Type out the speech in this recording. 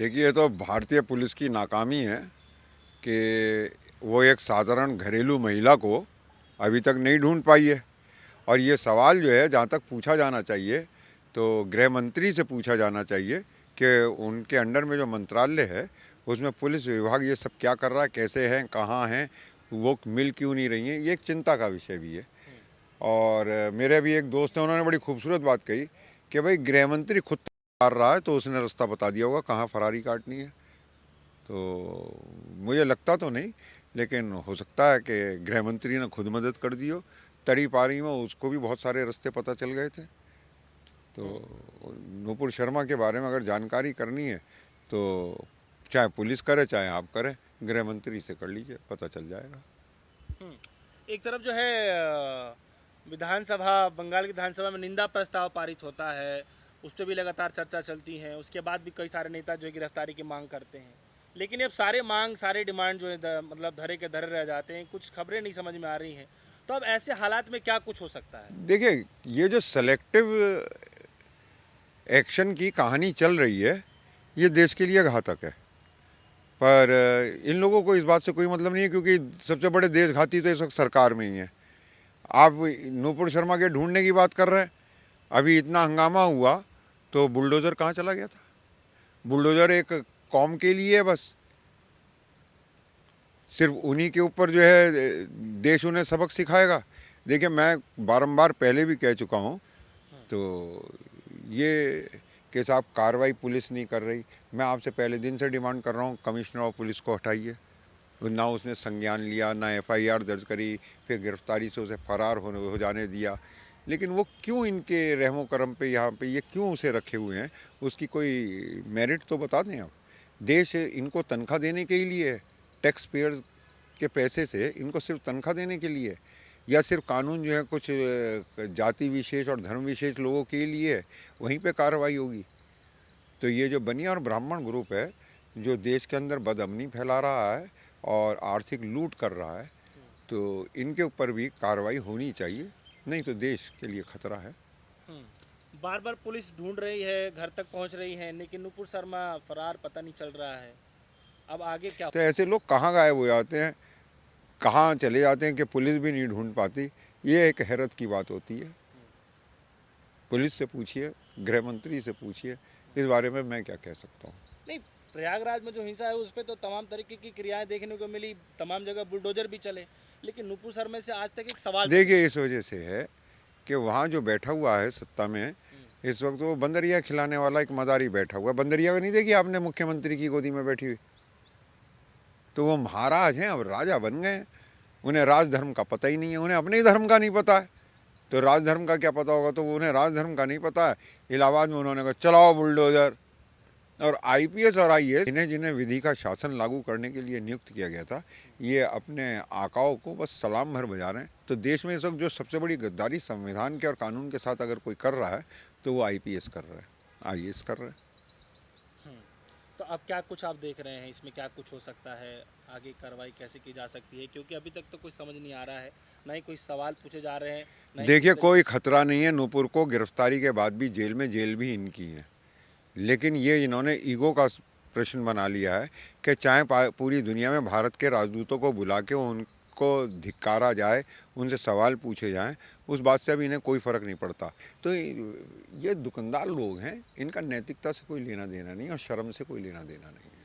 देखिए, ये तो भारतीय पुलिस की नाकामी है कि वो एक साधारण घरेलू महिला को अभी तक नहीं ढूंढ पाई है। और ये सवाल जो है, जहाँ तक पूछा जाना चाहिए तो गृह मंत्री से पूछा जाना चाहिए कि उनके अंडर में जो मंत्रालय है उसमें पुलिस विभाग ये सब क्या कर रहा है, कैसे हैं, कहाँ हैं, वो मिल क्यों नहीं रही हैं। ये एक चिंता का विषय भी है। और मेरे भी एक दोस्त हैं, उन्होंने बड़ी खूबसूरत बात कही कि भाई गृह मंत्री खुद मार रहा है तो उसने रास्ता बता दिया होगा कहाँ फरारी काटनी है। तो मुझे लगता तो नहीं, लेकिन हो सकता है कि गृह मंत्री ने खुद मदद कर दी हो। तड़ी पारी में उसको भी बहुत सारे रास्ते पता चल गए थे। तो नूपुर शर्मा के बारे में अगर जानकारी करनी है तो चाहे पुलिस करे चाहे आप करें, गृह मंत्री से कर लीजिए, पता चल जाएगा। एक तरफ जो है विधानसभा, बंगाल की विधानसभा में निंदा प्रस्ताव पारित होता है, उस पर भी लगातार चर्चा चलती है। उसके बाद भी कई सारे नेता जो है गिरफ्तारी की मांग करते हैं, लेकिन अब सारे मांग, सारे डिमांड जो है मतलब धरे के धरे रह जाते हैं। कुछ खबरें नहीं समझ में आ रही हैं। तो अब ऐसे हालात में क्या कुछ हो सकता है? देखिए, ये जो सेलेक्टिव एक्शन की कहानी चल रही है ये देश के लिए घातक है। पर इन लोगों को इस बात से कोई मतलब नहीं है, क्योंकि सबसे बड़े देशघाती तो इस वक्त सरकार में ही है। आप नूपुर शर्मा के ढूंढने की बात कर रहे हैं, अभी इतना हंगामा हुआ तो बुलडोज़र कहाँ चला गया था? बुलडोज़र एक कौम के लिए है बस, सिर्फ उन्हीं के ऊपर जो है देश उन्हें सबक सिखाएगा। देखिए, मैं बारंबार पहले भी कह चुका हूँ, तो ये कि साहब कार्रवाई पुलिस नहीं कर रही, मैं आपसे पहले दिन से डिमांड कर रहा हूँ कमिश्नर ऑफ पुलिस को हटाइए। ना उसने संज्ञान लिया, ना एफआईआर दर्ज करी, फिर गिरफ्तारी से उसे फरार हो जाने दिया। लेकिन वो क्यों इनके रहमो करम पे यहाँ पे ये क्यों उसे रखे हुए हैं, उसकी कोई मेरिट तो बता दें आप। देश इनको तनख्वाह देने के ही लिए है, टैक्स पेयर्स के पैसे से इनको सिर्फ तनख्वाह देने के लिए, या सिर्फ कानून जो है कुछ जाति विशेष और धर्म विशेष लोगों के लिए है, वहीं पे कार्रवाई होगी। तो ये जो बनिया और ब्राह्मण ग्रुप है जो देश के अंदर बदअमनी फैला रहा है और आर्थिक लूट कर रहा है, तो इनके ऊपर भी कार्रवाई होनी चाहिए, नहीं तो देश के लिए खतरा है। बार बार पुलिस ढूंढ रही है, घर तक पहुंच रही है, लेकिन नुपुर शर्मा फरार पता नहीं चल रहा है। अब आगे क्या? तो ऐसे लोग कहाँ गायब हो जाते हैं, कहाँ चले जाते हैं कि पुलिस भी नहीं ढूंढ पाती, ये एक हैरत की बात होती है। पुलिस से पूछिए, गृह मंत्री से पूछिए, इस बारे में मैं क्या कह सकता हूँ। नहीं, प्रयागराज में जो हिंसा है उस पर तो तमाम तरीके की क्रियाएं देखने को मिली, तमाम जगह बुलडोजर भी चले, लेकिन नुपुर शर्मा से आज तक एक सवाल नहीं देखिए, इस वजह से है कि वहाँ जो बैठा हुआ है सत्ता में इस वक्त, वो बंदरिया खिलाने वाला एक मदारी बैठा हुआ है। बंदरिया को नहीं देखी आपने, मुख्यमंत्री की गोदी में बैठी हुई? तो वो महाराज हैं, अब राजा बन गए। उन्हें राजधर्म का पता ही नहीं है, उन्हें अपने ही धर्म का नहीं पता है, तो राजधर्म का क्या पता होगा? तो वो उन्हें राजधर्म का नहीं पता है। इलाहाबाद में उन्होंने कहा चलाओ बुलडोज़र। और आईपीएस और आईएएस जिन्हें जिन्हें विधि का शासन लागू करने के लिए नियुक्त किया गया था, ये अपने आकाओं को बस सलाम भर बजा रहे हैं। तो देश में इस वक्त जो सबसे बड़ी गद्दारी संविधान के और कानून के साथ अगर कोई कर रहा है तो वो आईपीएस कर रहा है, आईएएस कर रहा है। तो अब क्या कुछ आप देख रहे हैं, इसमें क्या कुछ हो सकता है? आगे कार्रवाई कैसे की जा सकती है? क्योंकि अभी तक तो कुछ समझ नहीं आ रहा है, ना ही कोई सवाल पूछे जा रहे हैं, ना ही किसी देखिए, तरीके। कोई खतरा नहीं है नूपुर को गिरफ्तारी के बाद भी जेल में, जेल भी इनकी है। लेकिन ये इन्होंने ईगो का प्रश्न बना लिया है कि चाहे पूरी दुनिया में भारत के राजदूतों को बुला के उनको धिक्कारा जाए, उनसे सवाल पूछे जाएं, उस बात से अभी इन्हें कोई फ़र्क नहीं पड़ता। तो ये दुकानदार लोग हैं, इनका नैतिकता से कोई लेना देना नहीं और शर्म से कोई लेना देना नहीं है।